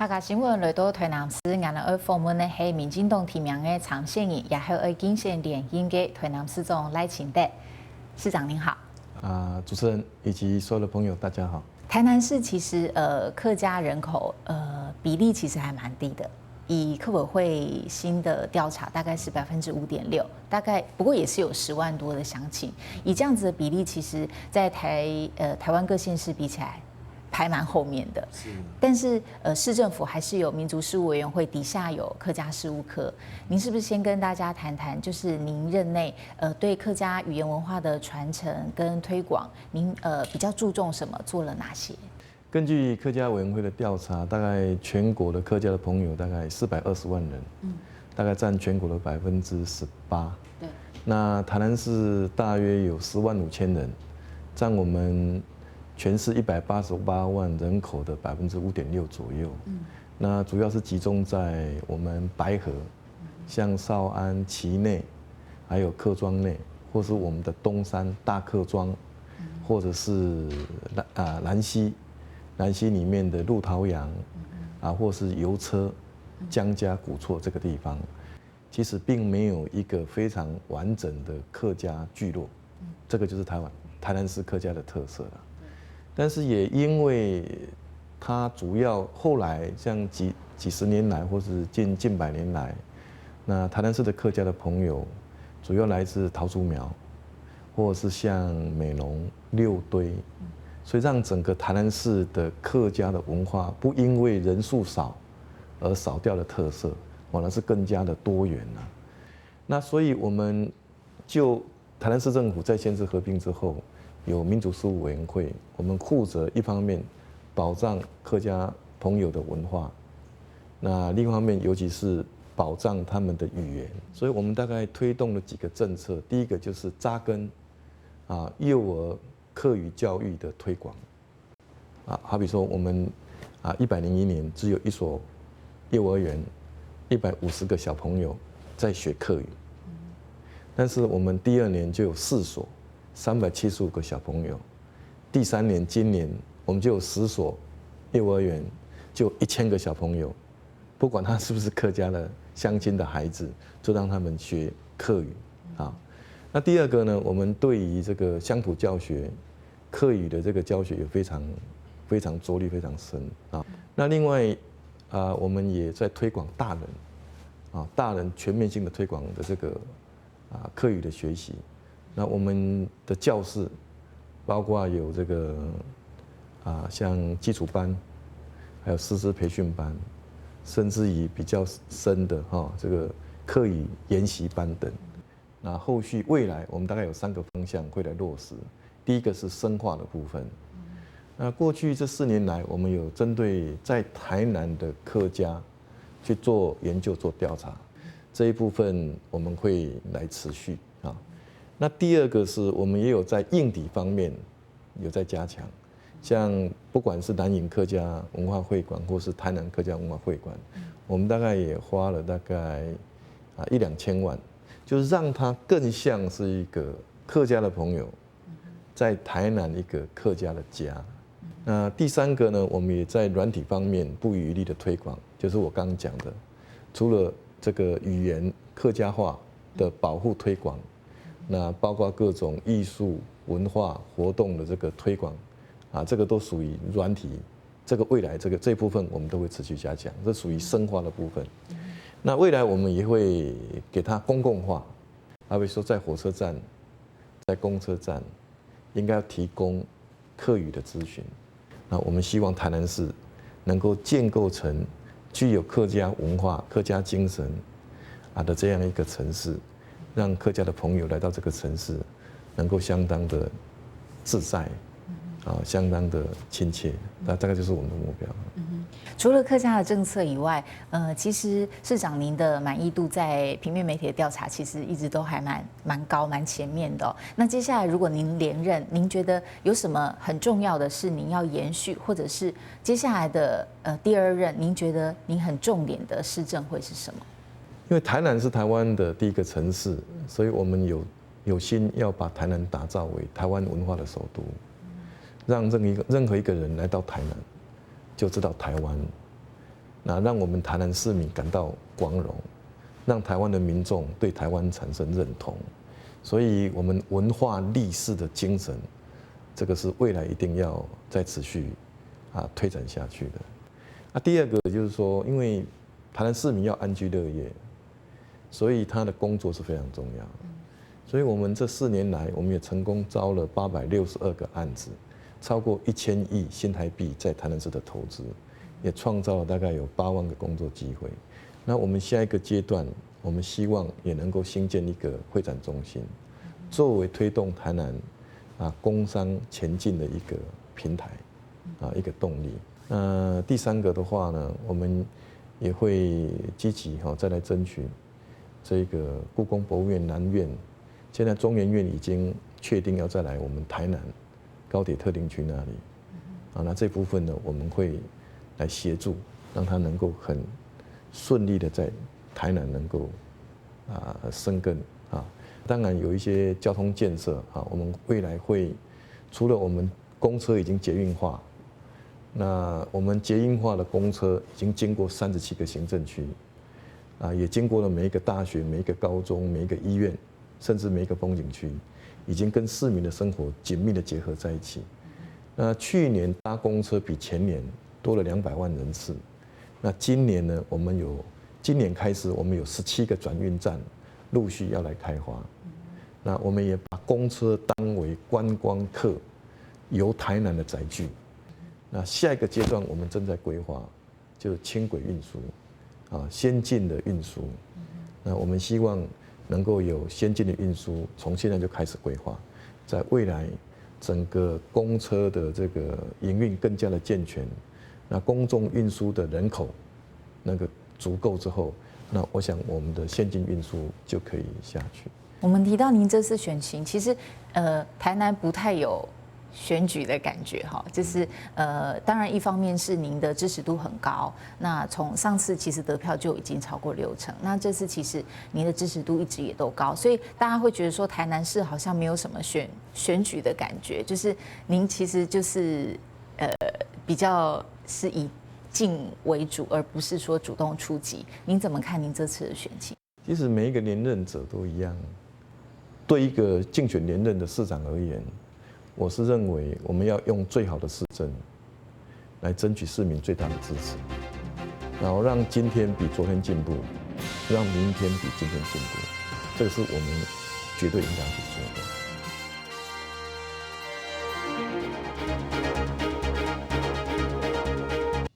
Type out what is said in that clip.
客家新闻来到台南市，我们要访问的是民进党提名的常选人，也是要竞选连任的台南市长赖清德市长您好。主持人以及所有的朋友，大家好。台南市其实客家人口比例其实还蛮低的，以客委会新的调查大概是5.6%，大概不过也是有10万多的乡亲。以这样子的比例，其实在台湾各县市比起来，排蛮后面的。但是市政府还是有民族事务委员会，底下有客家事务科。您是不是先跟大家谈谈，就是您任内对客家语言文化的传承跟推广，您比较注重什么，做了哪些？根据客家委员会的调查，大概全国的客家的朋友大概420万人，大概占全国的18%。对。那台南市大约有10万5千人，占我们全市188万人口的5.6%左右。那主要是集中在我们白河、像少安、旗内，还有客庄内，或是我们的东山大客庄，或者是兰溪里面的鹿桃洋，或是油车、江家、古厝这个地方，其实并没有一个非常完整的客家聚落，这个就是台南市客家的特色了。但是也因为它主要后来像几十年来，或是近百年来，那台南市的客家的朋友，主要来自桃竹苗，或者是像美浓、六堆。所以让整个台南市的客家的文化不因为人数少而少掉了特色，反而是更加的多元了。那所以我们就台南市政府在县市合并之后，有民族事务委员会，我们负责一方面保障客家朋友的文化，那另一方面尤其是保障他们的语言。所以我们大概推动了几个政策，第一个就是扎根幼儿客语教育的推广，好比说我们101年只有1所幼儿园，150个小朋友在学客语，但是我们第2年就有4所，375个小朋友，第3年今年我们就有10所幼儿园，就1000个小朋友，不管他是不是客家的乡亲的孩子，就让他们学客语啊。那第2个呢，我们对于这个乡土教学、客语的这个教学也非常着力非常深啊。那另外我们也在推广大人全面性的推广的这个客语的学习。那我们的教室包括有这个像基础班，还有师资培训班，甚至于比较深的这个客语研习班等。那后续未来我们大概有3个方向会来落实。第一个是深化的部分。那过去这4年来，我们有针对在台南的客家去做研究、做调查，这一部分我们会来持续啊。那第2个是我们也有在硬体方面有在加强，像不管是南营客家文化会馆或是台南客家文化会馆，我们大概也花了大概1-2千万。就是让它更像是一个客家的朋友，在台南一个客家的家。那第3个呢，我们也在软体方面不遗余力的推广，就是我刚刚讲的，除了这个语言客家话的保护推广，那包括各种艺术文化活动的这个推广，这个都属于软体。这个未来这部分我们都会持续加强，这属于深化的部分。那未来我们也会给它公共化，比如说在火车站、在公车站，应该要提供客语的咨询。那我们希望台南市能够建构成具有客家文化、客家精神的这样一个城市，让客家的朋友来到这个城市，能够相当的自在，相当的亲切。那大概就是我们的目标。除了客家的政策以外，其实市长您的满意度在平面媒体的调查，其实一直都还蛮高、蛮前面的那接下来如果您连任，您觉得有什么很重要的是您要延续，或者是接下来的第2任，您觉得您很重点的市政会是什么？因为台南是台湾的第1个城市，所以我们有心要把台南打造为台湾文化的首都，让任何一个人来到台南，就知道台湾那让我们台南市民感到光荣，让台湾的民众对台湾产生认同。所以，我们文化立世的精神，这个是未来一定要再持续推展下去的。第二个就是说，因为台南市民要安居乐业，所以他的工作是非常重要。所以我们这4年来，我们也成功招了862个案子，超过1000亿新台币在台南市的投资。也创造了大概有8万个工作机会。那我们下一个阶段，我们希望也能够兴建一个会展中心，作为推动台南工商前进的一个平台，一个动力。第3个的话呢，我们也会积极再来争取这个故宫博物院南院，现在中研院已经确定要再来我们台南高铁特定区那里。那这部分呢，我们会来协助，让它能够很顺利的在台南能够生根当然有一些交通建设我们未来会除了我们公车已经捷运化，那我们捷运化的公车已经经过37个行政区也经过了每一个大学、每一个高中、每一个医院，甚至每一个风景区，已经跟市民的生活紧密的结合在一起。那去年搭公车比前年多了200万人次，那今年呢，今年开始我们有17个转运站陆续要来开花，那我们也把公车当为观光客游台南的载具。那下一个阶段我们正在规划，就是轻轨运输先进的运输。那我们希望能够有先进的运输，从现在就开始规划，在未来整个公车的这个营运更加的健全。那公众运输的人口那个足够之后，那我想我们的先进运输就可以下去。我们提到您这次选情，其实台南不太有选举的感觉哈，就是当然一方面是您的支持度很高，那从上次其实得票就已经超过60%，那这次其实您的支持度一直也都高，所以大家会觉得说台南市好像没有什么选举的感觉，就是您其实就是比较是以进为主，而不是说主动出击。您怎么看您这次的选情？其实每一个连任者都一样，对一个竞选连任的市长而言，我是认为我们要用最好的市政来争取市民最大的支持，然后让今天比昨天进步，让明天比今天进步，这个是我们绝对应该去做的。